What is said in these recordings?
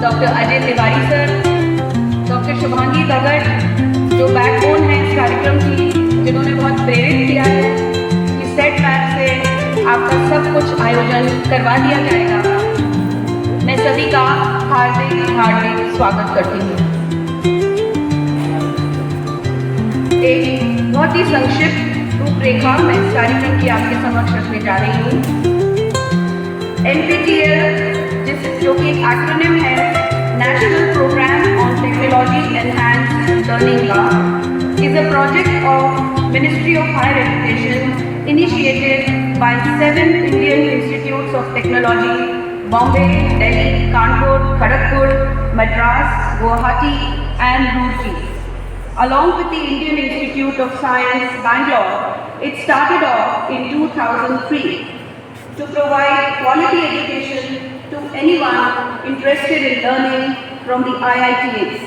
Doctor Ajay Tiwari sir, doctor Shubhangi Bhagat जो backbone है इस कार्यक्रम की, जिन्होंने बहुत प्रेरित किया है कि सेट मैप से आपका सब कुछ आयोजन करवा दिया जाएगा। मैं सभी का हार्दिक स्वागत करती हूँ। एक बहुत ही संक्षिप्त रूपरेखा मैं इस कार्यक्रम की आपके समक्ष रखने जा रही हूँ। NPTEL, जो कि एक एक्रोनिम है, national programme on technology enhanced learning का, is a project of Ministry of Higher Education initiated by 7 Indian Institutes of Technology, Bombay, Delhi, Kanpur, Kharagpur, Madras, Guwahati and Roorkee. Along with the Indian Institute of Science, Bangalore, it started off in 2003 to provide quality education to anyone interested in learning from the IITs.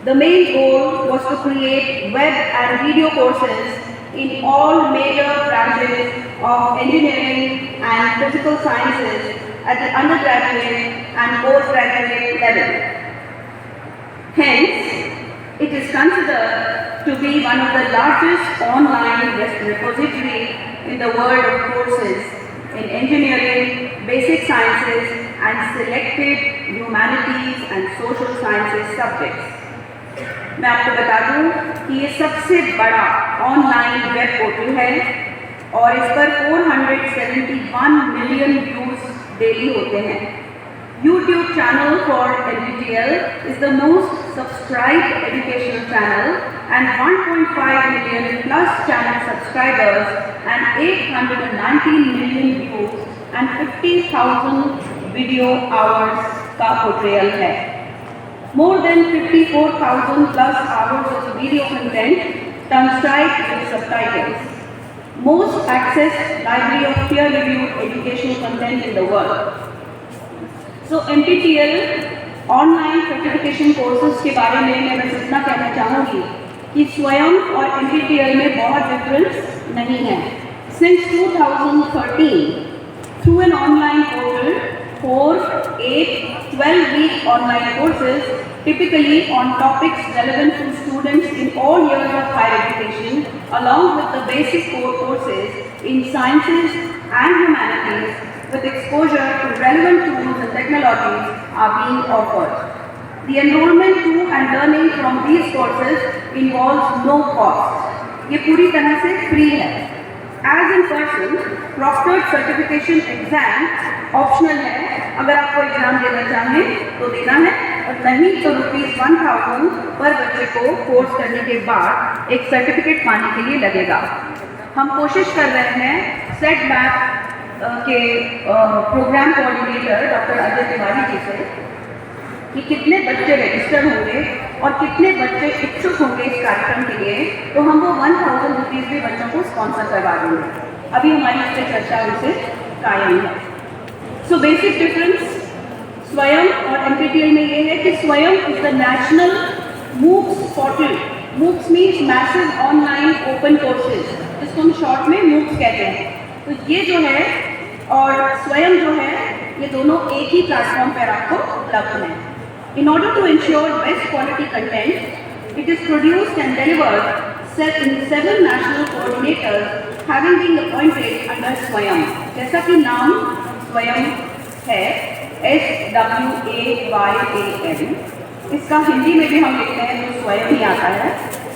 The main goal was to create web and video courses in all major branches of engineering and physical sciences at the undergraduate and postgraduate level. Hence, it is considered to be one of the largest online repository in the world of courses in engineering, basic sciences and selected humanities and social sciences subjects. मैं आपको बता दूं कि ये सबसे बड़ा online web portal है और इस पर 471 मिलियन व्यूज डेली होते हैं। YouTube channel for NPTEL is the most subscribed educational channel and 1.5 million plus channel subscribers and 819 million views and 50,000 video hours का portrayal है। More than 54,000 plus hours of video content transcribed with subtitles. Most accessed library of peer-reviewed educational content in the world. So NPTEL online certification courses के बारे में मैं बस इतना कहना चाहूँगी कि स्वयं और NPTEL में बहुत डिफरेंस नहीं है। Since 2013, through an online portal, 4, 8, 12-week online courses, typically on topics relevant to students in all years of higher education, along with the basic core courses in sciences and humanities, with exposure to relevant tools and technologies are being offered. The enrollment to and learning from these courses involves no cost. ये पूरी तरह से free है. As in person, proctored certification exam optional है. अगर आपको exam देना चाहें तो देना है और नहीं तो ₹1000 पर बच्चे को कोर्स करने के बाद एक सर्टिफिकेट पाने के लिए लगेगा। हम कोशिश कर रहे हैं सेट मैप के programme coordinator doctor Ajay Tiwari ji से कि कितने बच्चे रजिस्टर होंगे और कितने बच्चे इच्छुक होंगे इस कार्यक्रम के लिए, तो हम वो ₹1000 भी बच्चों को स्पॉन्सर करवा देंगे। अभी हमारी इस पर चर्चा उनसे कायम है। सो बेसिक डिफरेंस स्वयं और NPTEL में ये है कि स्वयं is the national MOOCs portal. MOOCs means massive online open courses, जिसको हम शॉर्ट में मूक्स कहते हैं। तो ये जो है और स्वयं जो है, ये दोनों एक ही प्लेटफॉर्म पर आपको उपलब्ध हैं। In order to ensure best quality content, it is produced and delivered in 7 national coordinators having been appointed under Swayam. जैसा कि नाम स्वयं है, SWAYAM, इसका हिंदी में भी हम लिखते हैं तो स्वयं ही आता है।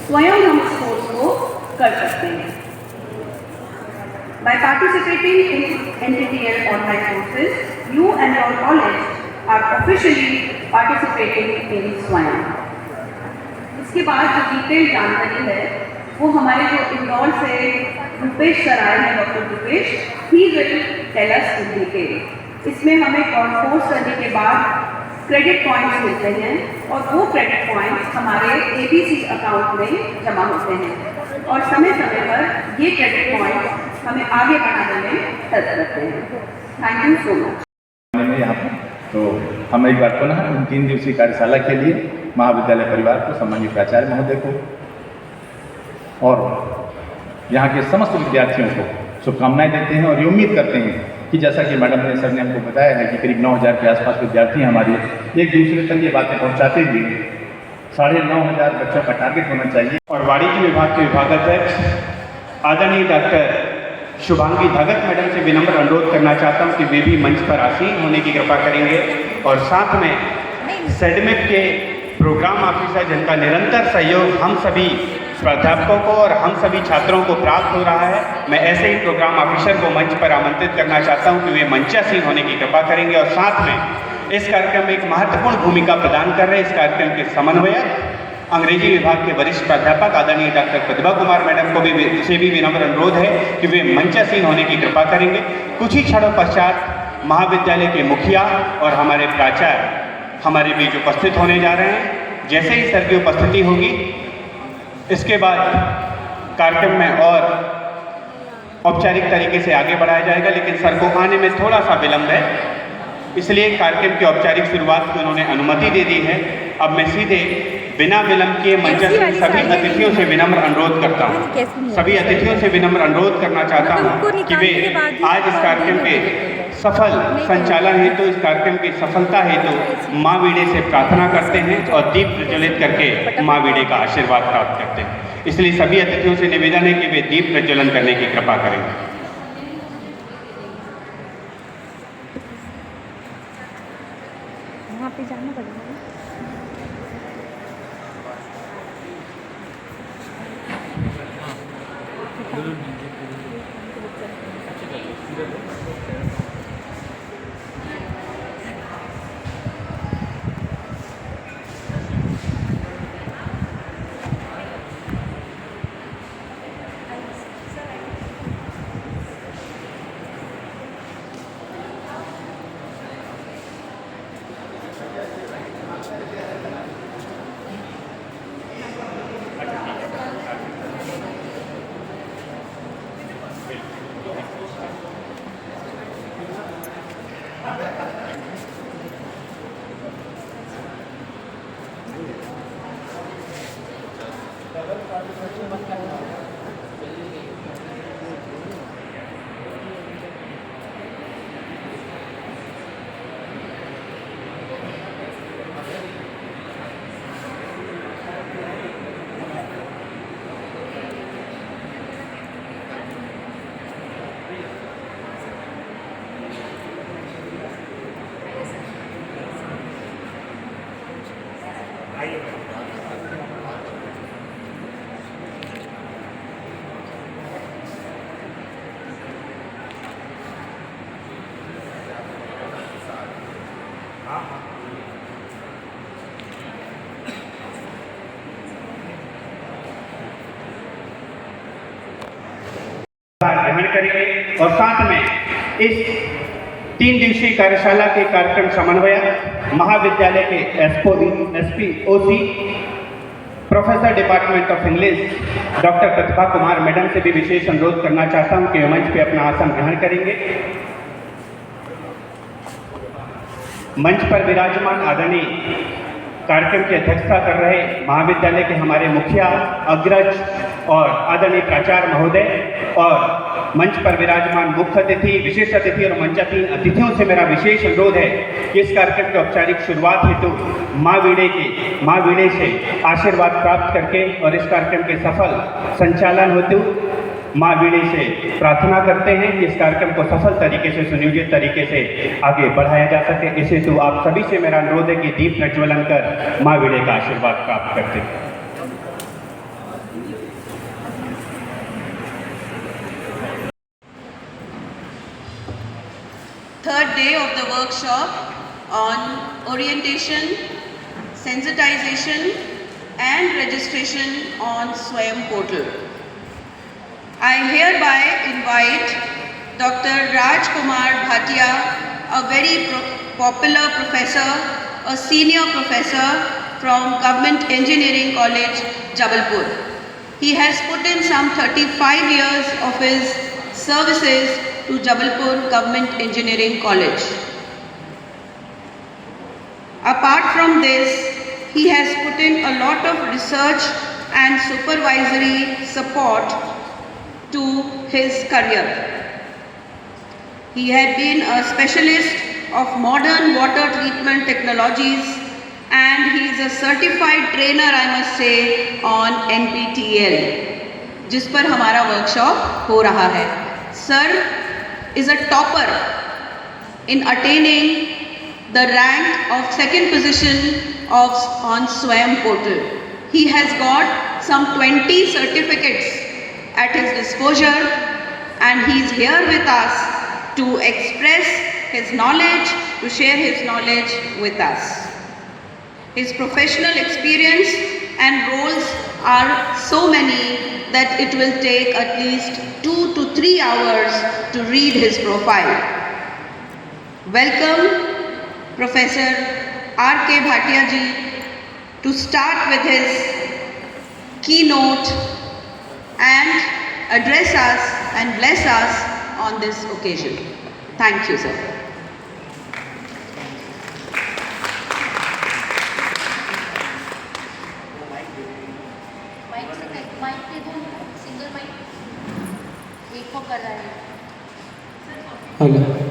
स्वयं हम इस कोर्स को कर सकते हैं। By participating in NPTEL online courses, you and your college are officially participating in Swayam. इसके बाद जो डिटेल जानकारी है वो हमारे जो इंदौर से रूपेश सर आए हैं, doctor Rupesh, he will tell us in detail. इसमें हमें कोर्स करने के बाद क्रेडिट पॉइंट्स मिलते हैं और वो क्रेडिट पॉइंट्स हमारे ABC अकाउंट में जमा होते हैं और समय समय पर ये क्रेडिट पॉइंट्स हमें आगे बढ़ाने में हेल्प करते हैं। Thank you so much. यहाँ पर तो हम एक बार पुनः 3 दिवसीय कार्यशाला के लिए महाविद्यालय परिवार को, सम्मानित प्राचार्य महोदय को और यहाँ के समस्त विद्यार्थियों को शुभकामनाएं देते हैं और ये उम्मीद करते हैं कि जैसा कि मैडम ने सर ने हमको बताया है कि करीब 9000 के आसपास विद्यार्थी हमारे एक दूसरे तक ये बातें पहुँचाते हुए 9500 बच्चों का टारगेट होना चाहिए। और वाणिज्य विभाग के विभागाध्यक्ष आदरणीय डॉक्टर शुभांगी भगत मैडम से विनम्र अनुरोध करना चाहता हूं कि वे भी मंच पर आसीन होने की कृपा करेंगे। और साथ में सेडमेक के प्रोग्राम ऑफिसर जिनका निरंतर सहयोग हम सभी प्राध्यापकों को और हम सभी छात्रों को प्राप्त हो रहा है, मैं ऐसे ही प्रोग्राम ऑफिसर को मंच पर आमंत्रित करना चाहता हूं कि वे मंचासीन होने की कृपा करेंगे। और साथ में इस कार्यक्रम में एक महत्वपूर्ण भूमिका प्रदान कर रहे इस कार्यक्रम के समन्वयक अंग्रेजी विभाग के वरिष्ठ प्राध्यापक आदरणीय डॉक्टर प्रतिभा कुमार मैडम को भी विनम्र अनुरोध है कि वे मंचासीन होने की कृपा करेंगे। कुछ ही क्षणों पश्चात महाविद्यालय के मुखिया और हमारे प्राचार्य हमारे बीच उपस्थित होने जा रहे हैं। जैसे ही सर की उपस्थिति होगी इसके बाद कार्यक्रम में और औपचारिक तरीके से आगे बढ़ाया जाएगा, लेकिन सर को आने में थोड़ा सा विलंब है, इसलिए कार्यक्रम की औपचारिक शुरुआत की उन्होंने अनुमति दे दी है। अब मैं सीधे बिना विलंब किए मंचासीन सभी अतिथियों से विनम्र अनुरोध करता हूँ, सभी अतिथियों से विनम्र अनुरोध करना चाहता हूँ कि वे आज इस कार्यक्रम के सफल संचालन हेतु, इस कार्यक्रम की सफलता हेतु माँ वीणे से प्रार्थना करते हैं और दीप प्रज्वलित करके माँ वीणे का आशीर्वाद प्राप्त करते हैं। इसलिए सभी अतिथियों से निवेदन है कि वे दीप प्रज्वलन करने की कृपा करेंगे। वहाँ पे जाना पड़ेगा। ग्रहण करेंगे। और साथ में इस 3 दिवसीय कार्यशाला के कार्यक्रम समन्वयक महाविद्यालय के SP OC professor department of English doctor Pratibha Kumar madam से भी विशेष अनुरोध करना चाहता हूं कि मंच पे अपना आसन ग्रहण करेंगे। मंच पर विराजमान आदरणीय कार्यक्रम की अध्यक्षता कर रहे महाविद्यालय के हमारे मुखिया अग्रज और आदरणीय प्राचार्य महोदय और मंच पर विराजमान मुख्य अतिथि, विशेष अतिथि और मंचासीन अतिथियों से मेरा विशेष अनुरोध है कि इस कार्यक्रम की औपचारिक शुरुआत हेतु माँ वीणे से आशीर्वाद प्राप्त करके और इस कार्यक्रम के सफल संचालन हेतु माँ वीणे से प्रार्थना करते हैं कि इस कार्यक्रम को सफल तरीके से, सुनियोजित तरीके से आगे बढ़ाया जा सके। इस हेतु आप सभी से मेरा अनुरोध है कि दीप प्रज्वलन कर माँ वीणे का आशीर्वाद प्राप्त करते हैं। Third day of the workshop on orientation, sensitization and registration on Swayam portal. I hereby invite Dr. Raj Kumar Bhatia, a very popular professor, a senior professor from Government Engineering College, Jabalpur. He has put in some 35 years of his services to Jabalpur Government Engineering College. Apart from this, he has put in a lot of research and supervisory support to his career. He had been a specialist of modern water treatment technologies and he is a certified trainer, I must say, on NPTEL, जिस पर हमारा workshop हो रहा है. Sir is a topper in attaining the rank of second position on Swayam portal. He has got some 20 certificates at his disposal and he is here with us to express his knowledge, to share his knowledge with us. His professional experience and roles are so many that it will take at least 2 to 3 hours to read his profile. Welcome Professor R.K. Bhatia ji to start with his keynote and address us and bless us on this occasion. Thank you, sir. Mic पे दो single mic एक को कर रहा है. Hello